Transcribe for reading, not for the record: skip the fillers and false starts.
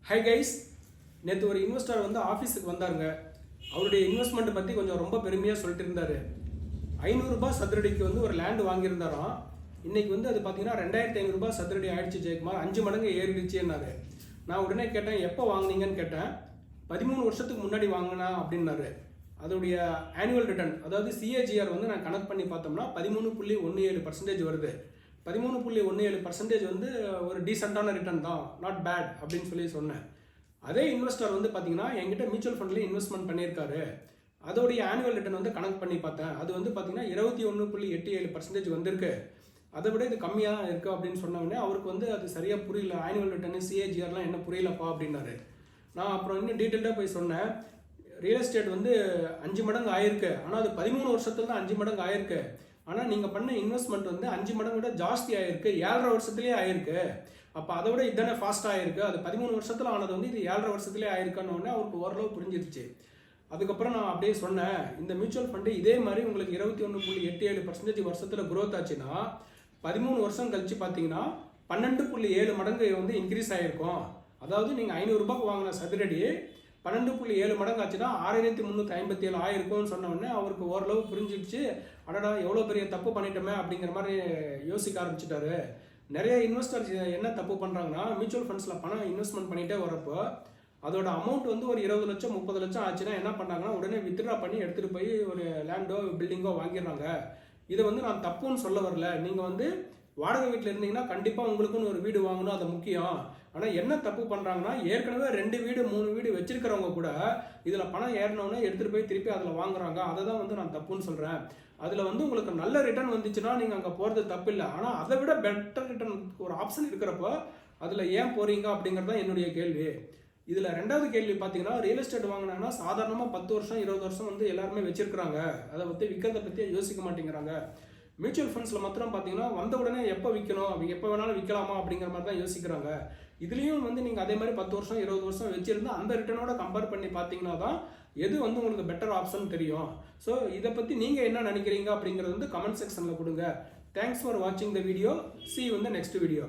Hi guys, நேற்று ஒரு investor வந்து ஆஃபீஸுக்கு வந்தாருங்க. அவருடைய இன்வெஸ்ட்மெண்ட்டை பற்றி கொஞ்சம் ரொம்ப பெருமையாக சொல்லிட்டு இருந்தார். 500 ரூபாய் சதுரடிக்கு வந்து ஒரு லேண்டு வாங்கியிருந்தாராம். இன்னைக்கு வந்து அது பார்த்தீங்கன்னா 2500 ரூபாய் சதுரடி ஆயிடுச்சு ஜெயக்குமார், 5 மடங்கு ஏறிடுச்சுன்னாரு. நான் உடனே கேட்டேன், எப்போ வாங்கினீங்கன்னு கேட்டேன். 13 வருஷத்துக்கு முன்னாடி வாங்கினா அப்படின்னாரு. அதோடைய ஆனுவல் ரிட்டர்ன், அதாவது சிஏஜிஆர் வந்து நான் கனெக்ட் பண்ணி பார்த்தோம்னா 13.17% வருது. 13.17% வந்து ஒரு டீசெண்டான ரிட்டர்ன் தான், நாட் பேட் அப்படின்னு சொல்லி சொன்னேன். அதே இன்வெஸ்டர் வந்து பார்த்தீங்கன்னா என்கிட்ட மியூச்சுவல் ஃபண்ட்லேயே இன்வெஸ்ட்மெண்ட் பண்ணியிருக்காரு. அதோடைய ஆனுவல் ரிட்டர்ன் வந்து கனெக்ட் பண்ணி பார்த்தேன். அது வந்து பார்த்தீங்கன்னா 21.87% வந்திருக்கு. அதை விட இது கம்மியாக இருக்குது அப்படின்னு சொன்னோடனே அவருக்கு வந்து அது சரியாக புரியல. ஆனுவல் ரிட்டர்னு சிஏஜிஆர்லாம் என்ன புரியலப்பா அப்படின்னாரு. நான் அப்புறம் இன்னும் டீட்டெயில்டாக போய் சொன்னேன். ரியல் எஸ்டேட் வந்து 5 மடங்கு ஆயிருக்கு, ஆனால் அது 13 வருஷத்துல தான் 5 மடங்கு ஆயிருக்கு. ஆனால் நீங்கள் பண்ண இன்வெஸ்ட்மெண்ட் வந்து 5 மடங்கு விட ஜாஸ்தி ஆயிருக்கு, 7.5 வருஷத்துலேயே ஆயிருக்கு. அப்போ அதை விட இதுதானே ஃபாஸ்ட்டாக ஆயிருக்கு. அது 13 வருஷத்தில் ஆனது வந்து இது 7.5 வருஷத்துலேயே ஆயிருக்கான்னு உடனே அவருக்கு ஓரளவு புரிஞ்சிருச்சு. அதுக்கப்புறம் நான் அப்படியே சொன்னேன், இந்த மியூச்சுவல் ஃபண்டு இதே மாதிரி உங்களுக்கு 21.87% வருஷத்தில் குரோத் ஆச்சுன்னா 13 வருஷம் கழிச்சு பார்த்தீங்கன்னா 12.7 மடங்கு வந்து இன்க்ரீஸ் ஆகிருக்கும். அதாவது நீங்கள் 500 ரூபாய்க்கு வாங்கின சதுரடி 12.7 மடங்கு ஆச்சுன்னா 6357 ஆயிருக்கும்னு சொன்ன உடனே அவருக்கு ஓரளவு புரிஞ்சிடுச்சு. அடடா, எவ்வளோ பெரிய தப்பு பண்ணிட்டோமே அப்படிங்கிற மாதிரி யோசிக்க ஆரம்பிச்சிட்டாரு. நிறைய இன்வெஸ்டர்ஸ் என்ன தப்பு பண்ணுறாங்கன்னா, மியூச்சுவல் ஃபண்ட்ஸில் பணம் இன்வெஸ்ட்மெண்ட் பண்ணிகிட்டே வரப்போ அதோட அமௌண்ட் வந்து ஒரு 20 லட்சம் 30 லட்சம் ஆச்சுன்னா என்ன பண்ணாங்கன்னா உடனே வித்ட்ரா பண்ணி எடுத்துகிட்டு போய் ஒரு லேண்டோ பில்டிங்கோ வாங்கிடுறாங்க. இதை வந்து நான் தப்புன்னு சொல்ல வரல. நீங்கள் வந்து வாடகை வீட்டில் இருந்தீங்கன்னா கண்டிப்பாக உங்களுக்குன்னு ஒரு வீடு வாங்கணும், அது முக்கியம். ஆனால் என்ன தப்பு பண்ணுறாங்கன்னா, ஏற்கனவே 2 வீடு 3 வீடு வச்சிருக்கிறவங்க கூட இதில் பணம் ஏறினோன்னே எடுத்துகிட்டு போய் திருப்பி அதில் வாங்குறாங்க. அதை தான் வந்து நான் தப்புன்னு சொல்கிறேன். அதில் வந்து உங்களுக்கு நல்ல ரிட்டர்ன் வந்துச்சுன்னா நீங்கள் அங்கே போகிறது தப்பு இல்லை. ஆனால் அதை விட பெட்டர் ரிட்டர்ன் ஒரு ஆப்ஷன் இருக்கிறப்போ அதில் ஏன் போகிறீங்க அப்படிங்கிறது தான் என்னுடைய கேள்வி. இதில் 2வது கேள்வி பார்த்தீங்கன்னா, ரியல் எஸ்டேட் வாங்கினாங்கன்னா சாதாரணமாக 10 வருஷம் 20 வருஷம் வந்து எல்லாருமே வச்சிருக்கிறாங்க. அதை பற்றி விற்கிறத பற்றி யோசிக்க மாட்டேங்கிறாங்க. மியூச்சுவல் ஃபண்ட்ஸில் மாத்திரம் பார்த்தீங்கன்னா வந்த உடனே எப்போ விற்கணும், எப்போ வேணாலும் விற்கலாமா அப்படிங்கிற மாதிரி தான் யோசிக்கிறாங்க. இதுலேயும் வந்து நீங்கள் அதே மாதிரி 10 வருஷம் 20 வருஷம் வச்சிருந்தா அந்த ரிட்டர்னோட கம்பேர் பண்ணி பார்த்தீங்கன்னா தான் எது வந்து உங்களுக்கு பெட்டர் ஆப்ஷன் தெரியும். ஸோ இதை பற்றி நீங்கள் என்ன நினைக்கிறீங்க அப்படிங்கிறது வந்து கமெண்ட் செக்ஷனில் கொடுங்க. தேங்க்ஸ் ஃபார் வாட்சிங் the video. See you in the next video.